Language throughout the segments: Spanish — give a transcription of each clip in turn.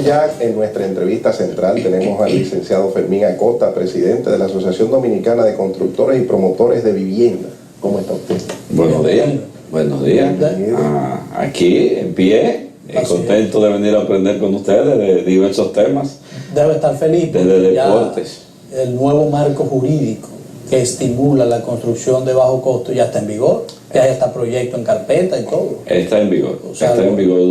ya en nuestra entrevista central tenemos al licenciado Fermín Acosta, presidente de la Asociación Dominicana de Constructores y Promotores de Vivienda. ¿Cómo está usted? Buenos días. Buenos días. Aquí en pie, contento de venir a aprender con ustedes de diversos temas. Debe estar feliz desde deportes. El nuevo marco jurídico que estimula la construcción de bajo costo ya está en vigor. Ya está proyecto en carpeta y todo. Está en vigor. Está en vigor.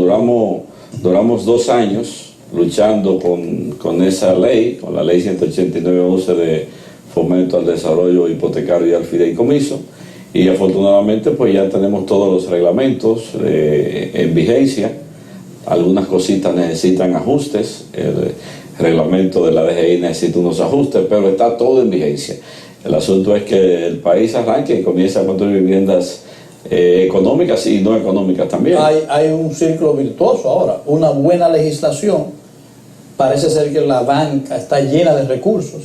Duramos 2 años luchando con esa ley, con la ley 189-11 de fomento al desarrollo hipotecario y al fideicomiso, y afortunadamente pues ya tenemos todos los reglamentos en vigencia. Algunas cositas necesitan ajustes, el reglamento de la DGI necesita unos ajustes, pero está todo en vigencia. El asunto es que el país arranque y comience a construir viviendas económicas y no económicas también. Hay un círculo virtuoso ahora, una buena legislación. Parece ser que la banca está llena de recursos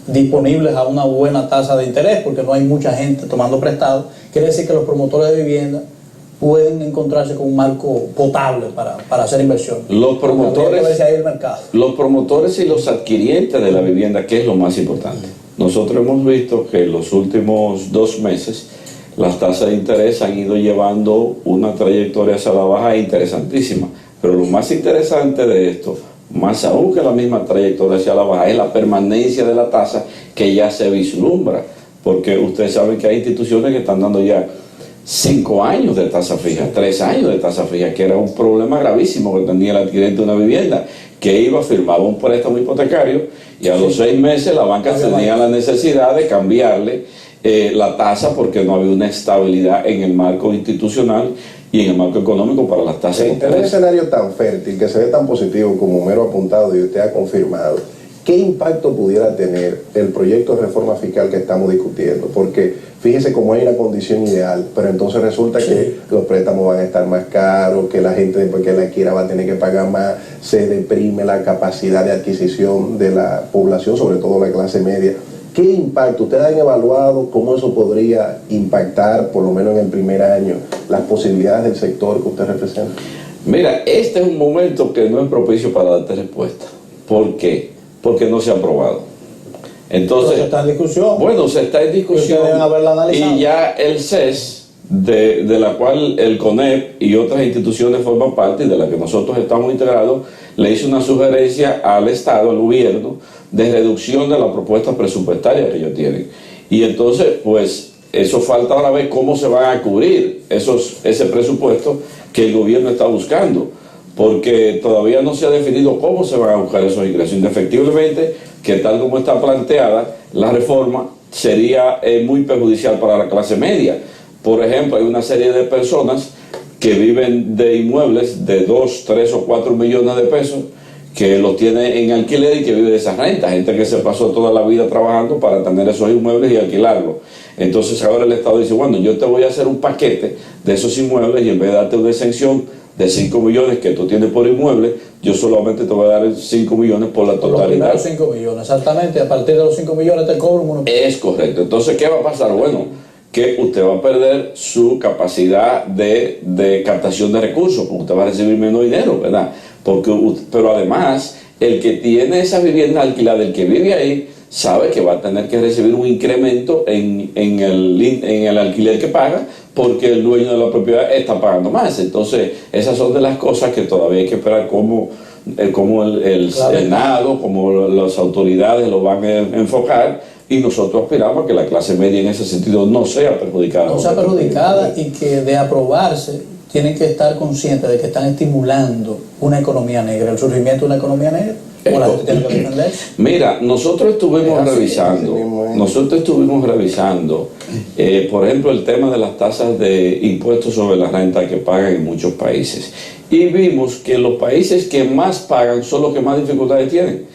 disponibles a una buena tasa de interés, porque no hay mucha gente tomando prestado. Quiere decir que los promotores de vivienda pueden encontrarse con un marco potable para hacer inversión. Los promotores y los adquirientes de la vivienda, ¿qué es lo más importante? Nosotros hemos visto que en los últimos 2 meses las tasas de interés han ido llevando una trayectoria hacia la baja interesantísima, pero lo más interesante de esto, más aún que la misma trayectoria hacia la baja, es la permanencia de la tasa que ya se vislumbra, porque ustedes saben que hay instituciones que están dando ya 5 años de tasa fija, 3 años de tasa fija, que era un problema gravísimo que tenía el adquirente de una vivienda, que iba, firmaba un préstamo hipotecario y a los 6 meses la banca tenía la necesidad de cambiarle la tasa porque no había una estabilidad en el marco institucional y en el marco económico para las tasas de interés. En un escenario tan fértil, que se ve tan positivo como Homero ha apuntado y usted ha confirmado, ¿qué impacto pudiera tener el proyecto de reforma fiscal que estamos discutiendo? Porque fíjese cómo hay una condición ideal, pero entonces resulta que los préstamos van a estar más caros, que la gente después que la quiera va a tener que pagar más, se deprime la capacidad de adquisición de la población, sobre todo la clase media. ¿Qué impacto? ¿Ustedes han evaluado cómo eso podría impactar, por lo menos en el primer año, las posibilidades del sector que usted representa? Mira, este es un momento que no es propicio para darte respuesta. ¿Por qué? Porque no se ha aprobado. Entonces, está en discusión. Bueno, se está en discusión y ya el CES, de la cual el CONEP y otras instituciones forman parte y de la que nosotros estamos integrados, le hizo una sugerencia al Estado, al gobierno, de reducción de la propuesta presupuestaria que ellos tienen. Y entonces, pues, eso falta ahora ver cómo se van a cubrir ese presupuesto que el gobierno está buscando, porque todavía no se ha definido cómo se van a buscar esos ingresos. Indefectiblemente, que tal como está planteada, la reforma sería muy perjudicial para la clase media. Por ejemplo, hay una serie de personas que viven de inmuebles de 2, 3 o 4 millones de pesos, que los tiene en alquiler y que vive de esa renta, gente que se pasó toda la vida trabajando para tener esos inmuebles y alquilarlos. Entonces ahora el Estado dice, bueno, yo te voy a hacer un paquete de esos inmuebles y en vez de darte una exención de 5 millones que tú tienes por inmueble, yo solamente te voy a dar 5 millones por la totalidad. Los 5 millones, exactamente, a partir de los 5 millones te cobro uno. Es correcto. Entonces, ¿qué va a pasar? Bueno, que usted va a perder su capacidad de captación de recursos, porque usted va a recibir menos dinero, ¿verdad? Pero además, el que tiene esa vivienda alquilada, el que vive ahí, sabe que va a tener que recibir un incremento en el alquiler que paga, porque el dueño de la propiedad está pagando más. Entonces, esas son de las cosas que todavía hay que esperar cómo el Senado, cómo las autoridades lo van a enfocar, y nosotros aspiramos a que la clase media en ese sentido no sea perjudicada. No sea perjudicada, y que de aprobarse tienen que estar conscientes de que están estimulando una economía negra, el surgimiento de una economía negra. Mira, nosotros estuvimos revisando, por ejemplo, el tema de las tasas de impuestos sobre la renta que pagan en muchos países, y vimos que los países que más pagan son los que más dificultades tienen.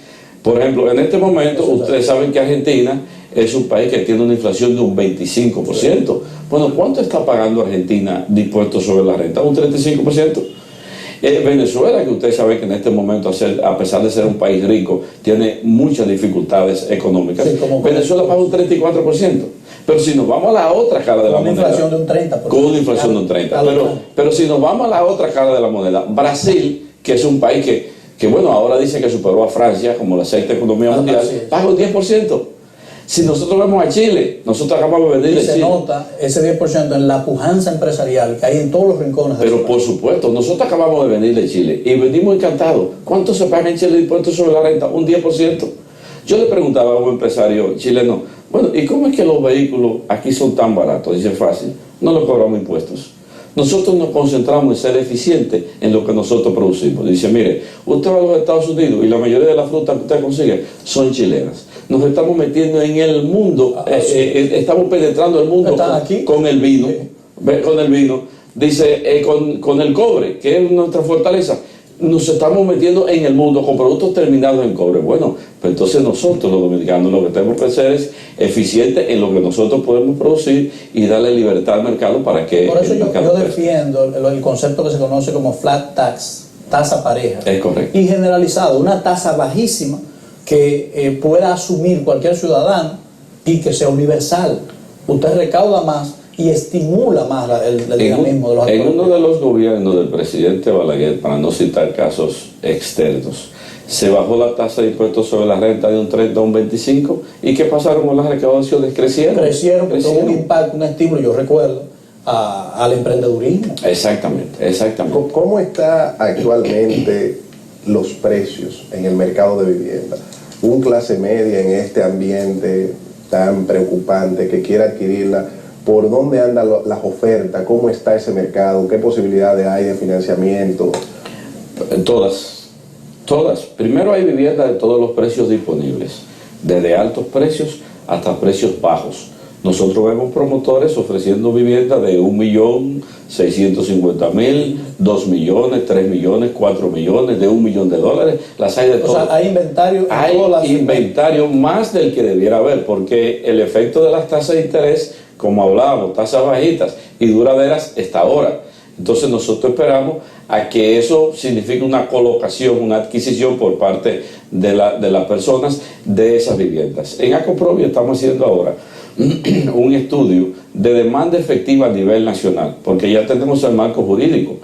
Por ejemplo, en este momento, ustedes saben que Argentina es un país que tiene una inflación de un 25%. Bueno, ¿cuánto está pagando Argentina de impuestos sobre la renta? ¿Un 35%? Venezuela, que ustedes saben que en este momento, a pesar de ser un país rico, tiene muchas dificultades económicas. Sí, Venezuela paga un 34%. Pero si nos vamos a la otra cara de la moneda... Con una inflación de un 30%. Con una inflación de un 30%. Pero si nos vamos a la otra cara de la moneda, Brasil, que es un país que que bueno, ahora dice que superó a Francia como la sexta economía mundial, paga un 10%. Si nosotros vemos a Chile, nosotros acabamos de venir de Chile. Se nota ese 10% en la pujanza empresarial que hay en todos los rincones de Pero por supuesto, nosotros acabamos de venir de Chile y venimos encantados. ¿Cuánto se paga en Chile de impuestos sobre la renta? Un 10%. Yo le preguntaba a un empresario chileno, bueno, ¿y cómo es que los vehículos aquí son tan baratos? Dice, fácil, no le cobramos impuestos. Nosotros nos concentramos en ser eficientes en lo que nosotros producimos. Dice, mire, usted va a los Estados Unidos y la mayoría de las frutas que usted consigue son chilenas. Nos estamos metiendo en el mundo, estamos penetrando el mundo con el vino. Con el vino. Dice, con el cobre, que es nuestra fortaleza. Nos estamos metiendo en el mundo con productos terminados en cobre. Bueno, pues entonces nosotros los dominicanos lo que tenemos que hacer es eficientes en lo que nosotros podemos producir y darle libertad al mercado para que... Por eso yo defiendo el concepto que se conoce como flat tax, tasa pareja. Es correcto. Y generalizado, una tasa bajísima que pueda asumir cualquier ciudadano y que sea universal. Usted recauda más y estimula más el dinamismo de los actores. En uno de los gobiernos del presidente Balaguer, para no citar casos externos, se bajó la tasa de impuestos sobre la renta de un 30 a un 25. ¿Y qué pasaron con las recaudaciones? Crecieron, tuvo un impacto, un estímulo, yo recuerdo, al emprendedurismo. Exactamente. ¿Cómo está actualmente los precios en el mercado de vivienda? Un clase media en este ambiente tan preocupante que quiere adquirirla, ¿por dónde andan las ofertas? ¿Cómo está ese mercado? ¿Qué posibilidades hay de financiamiento? Todas. Primero hay viviendas de todos los precios disponibles, desde altos precios hasta precios bajos. Nosotros vemos promotores ofreciendo viviendas de 1.650.000, 2 millones, 3 millones, 4 millones, de $1 millón. Las hay de todo. O sea, hay inventario. Hay inventario más del que debiera haber, porque el efecto de las tasas de interés, como hablábamos, tasas bajitas y duraderas, está ahora. Entonces nosotros esperamos a que eso signifique una colocación, una adquisición por parte de las personas de esas viviendas. En Acoprovi estamos haciendo ahora un estudio de demanda efectiva a nivel nacional, porque ya tenemos el marco jurídico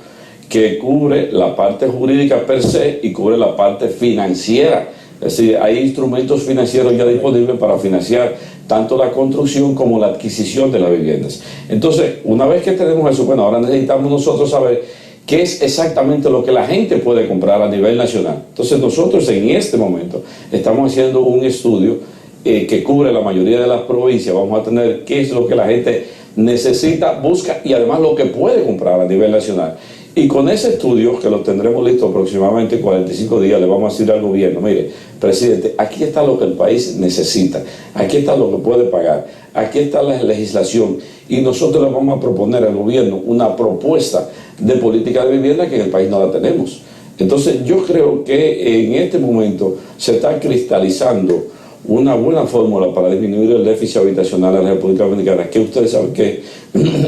que cubre la parte jurídica per se y cubre la parte financiera. Es decir, hay instrumentos financieros ya disponibles para financiar tanto la construcción como la adquisición de las viviendas. Entonces, una vez que tenemos eso, bueno, ahora necesitamos nosotros saber qué es exactamente lo que la gente puede comprar a nivel nacional. Entonces, nosotros en este momento estamos haciendo un estudio que cubre la mayoría de las provincias. Vamos a tener qué es lo que la gente necesita, busca y además lo que puede comprar a nivel nacional. Y con ese estudio, que lo tendremos listo aproximadamente 45 días, le vamos a decir al gobierno, mire, presidente, aquí está lo que el país necesita, aquí está lo que puede pagar, aquí está la legislación, y nosotros le vamos a proponer al gobierno una propuesta de política de vivienda que en el país no la tenemos. Entonces yo creo que en este momento se está cristalizando una buena fórmula para disminuir el déficit habitacional en la República Dominicana, que ustedes saben que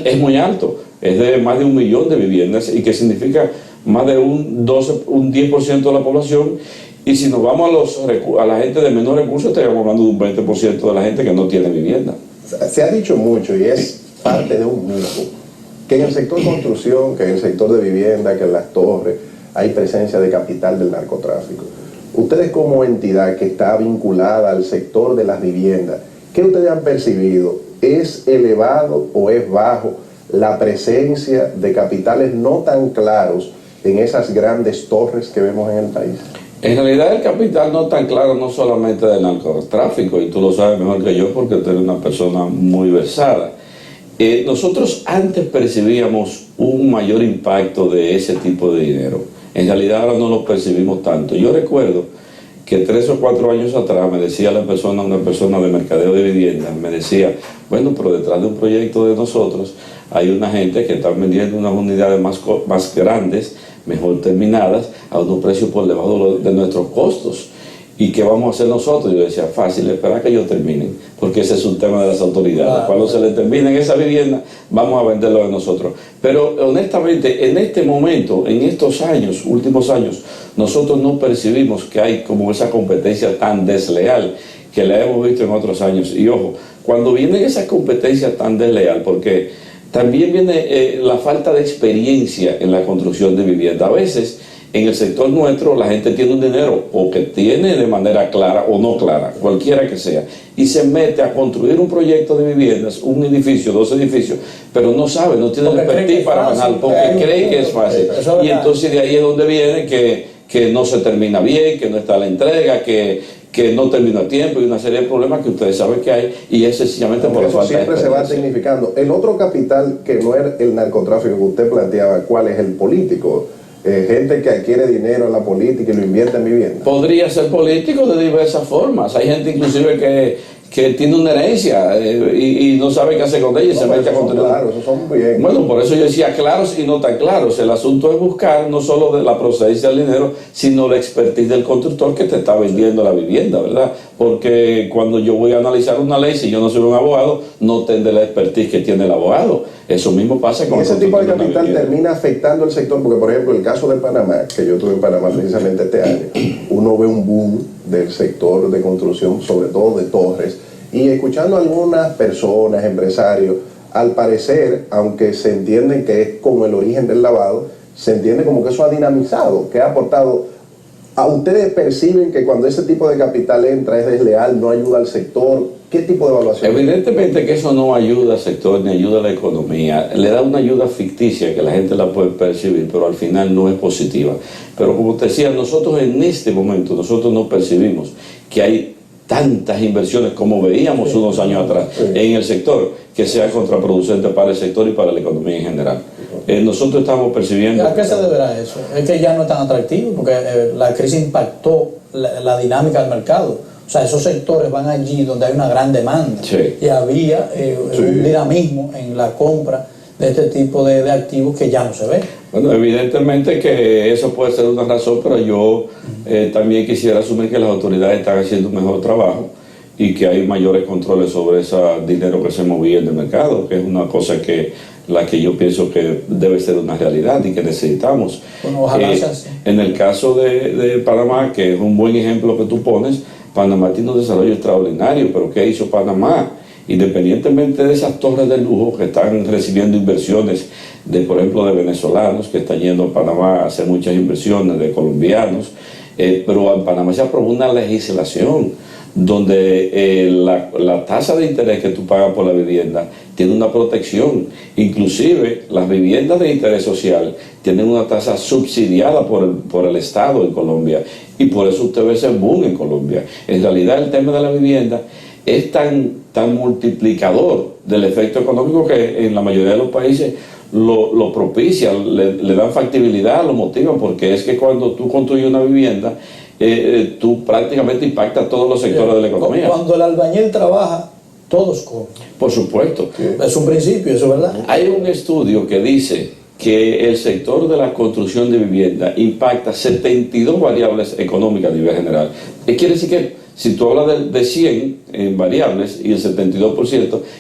es muy alto. Es de más de 1 millón de viviendas y que significa más de un 10% de la población. Y si nos vamos a la gente de menor recursos, estaríamos hablando de un 20% de la gente que no tiene vivienda. Se ha dicho mucho y es parte de un mito que en el sector construcción, que en el sector de vivienda, que en las torres hay presencia de capital del narcotráfico. Ustedes como entidad que está vinculada al sector de las viviendas, ¿qué ustedes han percibido? ¿Es elevado o es bajo la presencia de capitales no tan claros en esas grandes torres que vemos en el país? En realidad el capital no tan claro, no solamente del narcotráfico, y tú lo sabes mejor que yo porque tú eres una persona muy versada. Nosotros antes percibíamos un mayor impacto de ese tipo de dinero. En realidad ahora no lo percibimos tanto. Yo recuerdo que 3 o 4 años atrás me decía una persona de mercadeo de viviendas, me decía, bueno, pero detrás de un proyecto de nosotros hay una gente que está vendiendo unas unidades más grandes, mejor terminadas, a unos precios por debajo de nuestros costos. ¿Y qué vamos a hacer nosotros? Yo decía, fácil, esperar que ellos terminen, porque ese es un tema de las autoridades. Cuando se les termine esa vivienda, vamos a venderlo de nosotros. Pero honestamente, en este momento, en estos años, últimos años, nosotros no percibimos que hay como esa competencia tan desleal que la hemos visto en otros años. Y ojo, cuando viene esa competencia tan desleal, porque también viene la falta de experiencia en la construcción de vivienda. A veces En el sector nuestro la gente tiene un dinero o que tiene de manera clara o no clara, cualquiera que sea, y se mete a construir un proyecto de viviendas, un edificio, 2 edificios, pero no sabe, no tiene la expertise para manejar, porque cree que es fácil. Y entonces de ahí es donde viene que no se termina bien, que no está la entrega, que no termina a tiempo y una serie de problemas que ustedes saben que hay, y es sencillamente por la falta de experiencia. Siempre se va tecnificando. El otro capital que no es el narcotráfico que usted planteaba, ¿cuál es el político? Gente que adquiere dinero en la política y lo invierte en vivienda. Podría ser político de diversas formas. Hay gente inclusive que tiene una herencia y no sabe qué hacer con ella y se mete a construir. Claro, esos son bien. Bueno, por eso yo decía claros y no tan claros. El asunto es buscar no solo de la procedencia del dinero, sino la expertise del constructor que te está vendiendo la vivienda, ¿verdad? Porque cuando yo voy a analizar una ley, si yo no soy un abogado, no tendré la expertise que tiene el abogado. Eso mismo pasa con... Y ese tipo de capital termina afectando el sector, porque por ejemplo el caso de Panamá, que yo estuve en Panamá precisamente este año, uno ve un boom del sector de construcción, sobre todo de torres, y escuchando a algunas personas, empresarios, al parecer, aunque se entiende que es como el origen del lavado, se entiende como que eso ha dinamizado, que ha aportado. ¿A ustedes perciben que cuando ese tipo de capital entra es desleal, no ayuda al sector? ¿Qué tipo de evaluación? Evidentemente que eso no ayuda al sector ni ayuda a la economía. Le da una ayuda ficticia que la gente la puede percibir, pero al final no es positiva. Pero como te decía, nosotros en este momento, nosotros no percibimos que hay tantas inversiones como veíamos unos años atrás en el sector, que sea contraproducente para el sector y para la economía en general. Nosotros estamos percibiendo... ¿A qué se deberá eso? Es que ya no es tan atractivo, porque la crisis impactó la dinámica del mercado. O sea, esos sectores van allí donde hay una gran demanda. Sí. Y había un dinamismo en la compra de este tipo de activos que ya no se ve. Bueno, evidentemente que eso puede ser una razón, pero yo también quisiera asumir que las autoridades están haciendo un mejor trabajo y que hay mayores controles sobre ese dinero que se movía en el mercado, que es una cosa que la que yo pienso que debe ser una realidad y que necesitamos. Bueno, ojalá sea así. En el caso de Panamá, que es un buen ejemplo que tú pones, Panamá tiene un desarrollo extraordinario, pero ¿qué hizo Panamá? Independientemente de esas torres de lujo que están recibiendo inversiones de, por ejemplo, de venezolanos que están yendo a Panamá a hacer muchas inversiones, de colombianos, pero en Panamá se aprobó una legislación donde la tasa de interés que tú pagas por la vivienda tiene una protección. Inclusive las viviendas de interés social tienen una tasa subsidiada por el Estado en Colombia, y por eso usted ve ese boom en Colombia. En realidad el tema de la vivienda es tan multiplicador del efecto económico que en la mayoría de los países lo propicia, le dan factibilidad, lo motivan, porque es que cuando tú construyes una vivienda, tú prácticamente impactas todos los sectores de la economía. Cuando el albañil trabaja, todos comen. Por supuesto. Es un principio, eso es verdad. Hay un estudio que dice que el sector de la construcción de vivienda impacta 72 variables económicas a nivel general. Quiere decir que si tú hablas de 100 variables y el 72%,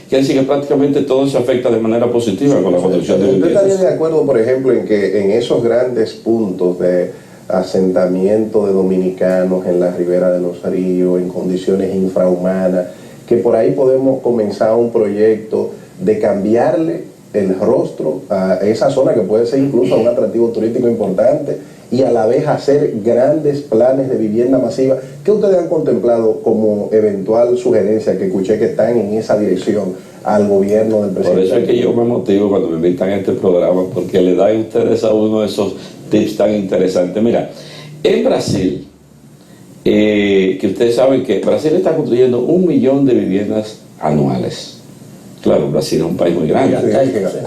quiere decir que prácticamente todo se afecta de manera positiva con la construcción de viviendas. ¿Usted estaría de acuerdo, por ejemplo, en que en esos grandes puntos de asentamiento de dominicanos en la ribera de los ríos, en condiciones infrahumanas, que por ahí podemos comenzar un proyecto de cambiarle el rostro a esa zona, que puede ser incluso un atractivo turístico importante, y a la vez hacer grandes planes de vivienda masiva? ¿Qué ustedes han contemplado como eventual sugerencia, que escuché que están en esa dirección al gobierno del presidente? Por eso es que yo me motivo cuando me invitan a este programa, porque le dan ustedes a uno de esos tips tan interesantes. Mira, en Brasil, que ustedes saben que Brasil está construyendo 1 millón de viviendas anuales. Claro, Brasil es un país muy grande.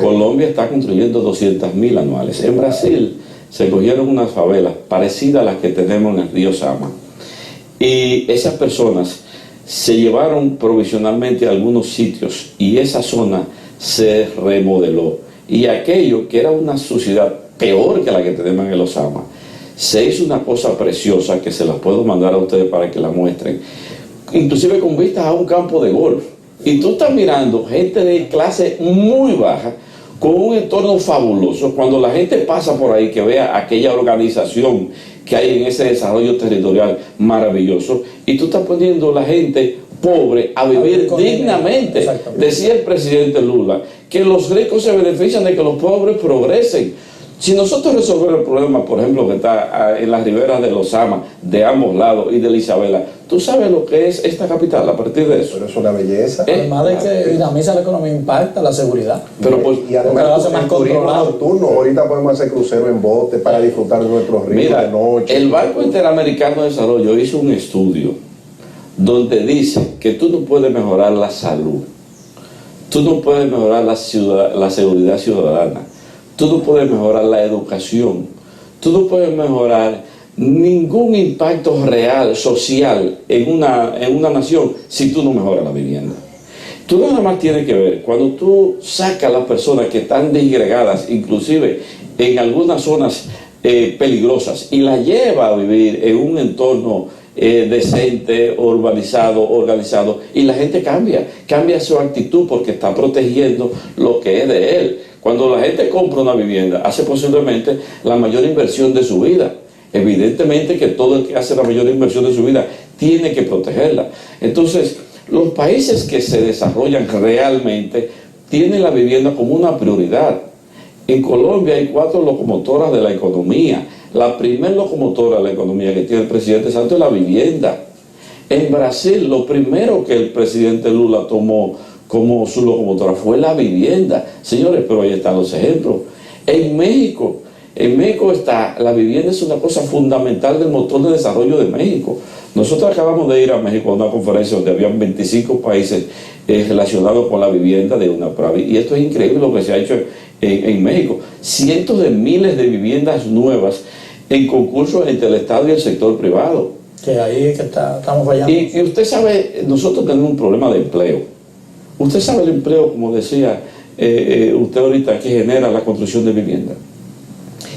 Colombia está construyendo 200.000 anuales. En Brasil se cogieron unas favelas parecidas a las que tenemos en el río Sama, y esas personas se llevaron provisionalmente a algunos sitios y esa zona se remodeló, y aquello que era una suciedad peor que la que tenemos en el Osama, se hizo una cosa preciosa que se las puedo mandar a ustedes para que la muestren, inclusive con vistas a un campo de golf, y tú estás mirando gente de clase muy baja con un entorno fabuloso. Cuando la gente pasa por ahí, que vea aquella organización que hay en ese desarrollo territorial maravilloso, y tú estás poniendo a la gente pobre a vivir dignamente. Decía el presidente Lula que los ricos se benefician de que los pobres progresen. Si nosotros resolvemos el problema, por ejemplo, que está en las riberas de Los Amas, de ambos lados, y de la Isabela, ¿tú sabes lo que es esta capital a partir de eso? Pero es una belleza. Además de que dinamiza la economía, impacta la seguridad. Pero pues, y además lo hace más controlado. nocturno. Ahorita podemos hacer crucero en bote para disfrutar de nuestros ríos de noche. El Banco Interamericano de Desarrollo hizo un estudio donde dice que tú no puedes mejorar la salud, tú no puedes mejorar la seguridad ciudadana, tú no puedes mejorar la educación, tú no puedes mejorar ningún impacto real, social en una nación si tú no mejoras la vivienda. Tú nada más tienes que ver, cuando tú sacas a las personas que están disgregadas, inclusive en algunas zonas peligrosas, y las llevas a vivir en un entorno decente, urbanizado, organizado, y la gente cambia su actitud porque está protegiendo lo que es de él. Cuando la gente compra una vivienda, hace posiblemente la mayor inversión de su vida. Evidentemente que todo el que hace la mayor inversión de su vida tiene que protegerla. Entonces, los países que se desarrollan realmente tienen la vivienda como una prioridad. En Colombia hay 4 locomotoras de la economía. La primera locomotora de la economía que tiene el presidente Santos es la vivienda. En Brasil, lo primero que el presidente Lula tomó como su locomotora fue la vivienda. Señores, pero ahí están los ejemplos. En México está, la vivienda es una cosa fundamental del motor de desarrollo de México. Nosotros acabamos de ir a México a una conferencia donde habían 25 países relacionados con la vivienda de UNAPRAVI, y esto es increíble lo que se ha hecho en México. Cientos de miles de viviendas nuevas en concursos entre el Estado y el sector privado. Que ahí es que estamos fallando. Y usted sabe, nosotros tenemos un problema de empleo. Usted sabe el empleo, como decía usted ahorita, que genera la construcción de vivienda.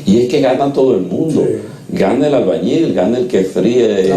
Y es que gana todo el mundo. Sí. Gana el albañil, gana el que fríe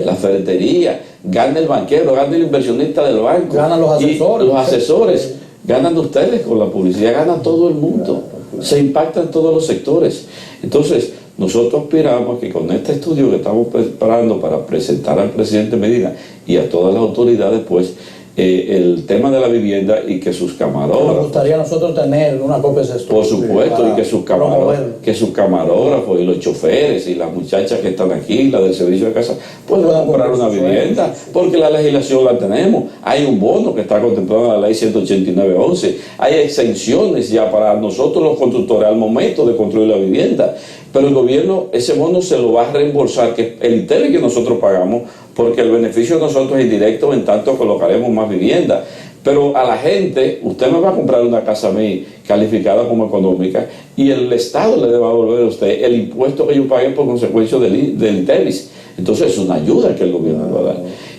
la ferretería, gana el banquero, gana el inversionista del banco. Ganan los asesores. Y los asesores, ganan ustedes con la publicidad, gana todo el mundo. Se impacta en todos los sectores. Entonces, nosotros aspiramos a que con este estudio que estamos preparando para presentar al presidente Medina y a todas las autoridades, pues, el tema de la vivienda, y que sus camarógrafos... Nos gustaría a nosotros tener una copia de ese estudio. Por supuesto, y que sus camarógrafos y los choferes y las muchachas que están aquí, la del servicio de casa, puedan comprar una vivienda, porque la legislación la tenemos. Hay un bono que está contemplado en la ley 189.11. Hay exenciones ya para nosotros los constructores al momento de construir la vivienda. Pero el gobierno ese bono se lo va a reembolsar, que el ITEVI que nosotros pagamos, porque el beneficio de nosotros es indirecto, en tanto colocaremos más vivienda. Pero a la gente, usted me va a comprar una casa a mí calificada como económica, y el Estado le va a devolver a usted el impuesto que yo pagué por consecuencia del ITEVI. Entonces es una ayuda que el gobierno va a dar.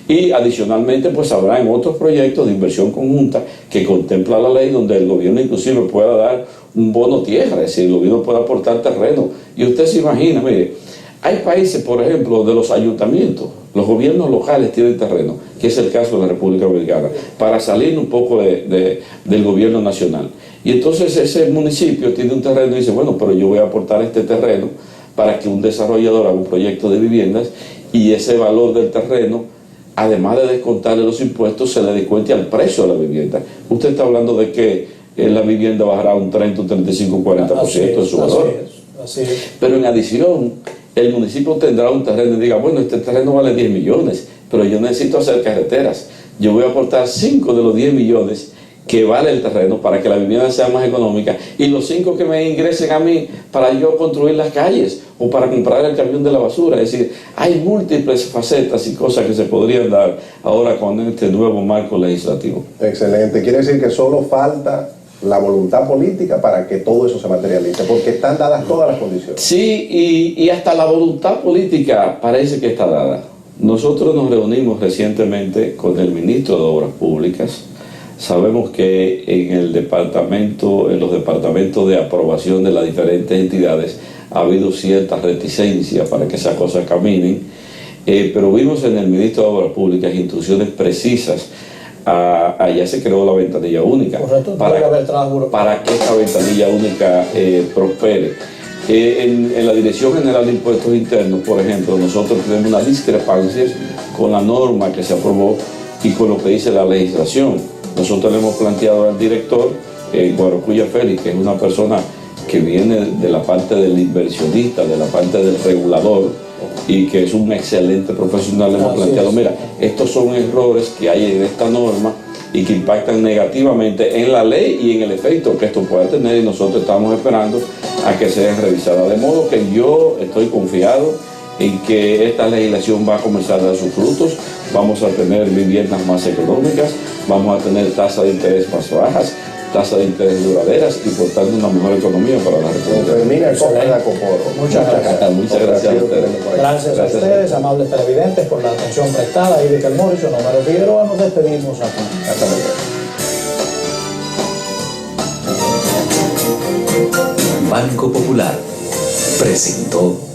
Y adicionalmente, pues habrá en otros proyectos de inversión conjunta que contempla la ley, donde el gobierno inclusive pueda dar un bono tierra, es decir, el gobierno puede aportar terreno. Y usted se imagina, mire, hay países, por ejemplo, de los ayuntamientos, los gobiernos locales tienen terreno, que es el caso de la República Dominicana, para salir un poco del gobierno nacional. Y entonces ese municipio tiene un terreno y dice, bueno, pero yo voy a aportar este terreno para que un desarrollador haga un proyecto de viviendas, y ese valor del terreno, además de descontarle los impuestos, se le descuente al precio de la vivienda. Usted está hablando de que la vivienda bajará un 30, un 35, un 40% de su valor. Así es. Pero en adición, el municipio tendrá un terreno y diga, bueno, este terreno vale 10 millones, pero yo necesito hacer carreteras. Yo voy a aportar 5 de los 10 millones que vale el terreno para que la vivienda sea más económica, y los 5 que me ingresen a mí para yo construir las calles o para comprar el camión de la basura. Es decir, hay múltiples facetas y cosas que se podrían dar ahora con este nuevo marco legislativo. Excelente. Quiere decir que solo falta la voluntad política para que todo eso se materialice, porque están dadas todas las condiciones. Sí, y hasta la voluntad política parece que está dada. Nosotros nos reunimos recientemente con el ministro de Obras Públicas. Sabemos que en los departamentos de aprobación de las diferentes entidades ha habido cierta reticencia para que esas cosas caminen, pero vimos en el ministro de Obras Públicas instrucciones precisas. Allá se creó la ventanilla única. Correcto, para que esta ventanilla única prospere. En la Dirección General de Impuestos Internos, por ejemplo, nosotros tenemos unas discrepancias con la norma que se aprobó y con lo que dice la legislación. Nosotros le hemos planteado al director, Guarocuya Félix, que es una persona que viene de la parte del inversionista, de la parte del regulador, y que es un excelente profesional, le hemos planteado, mira, estos son errores que hay en esta norma y que impactan negativamente en la ley y en el efecto que esto pueda tener, y nosotros estamos esperando a que sea revisada. De modo que yo estoy confiado en que esta legislación va a comenzar a dar sus frutos, vamos a tener viviendas más económicas, vamos a tener tasas de interés más bajas, tasas de interés duraderas y por tanto una mejor economía para la República. Termina con la Coporro. Muchas gracias. Muchas gracias a ustedes. Gracias a ustedes, amables televidentes, por la atención prestada. Y de Calmorizo, Romero Figueroa, nos despedimos aquí. Hasta luego. Banco Popular presentó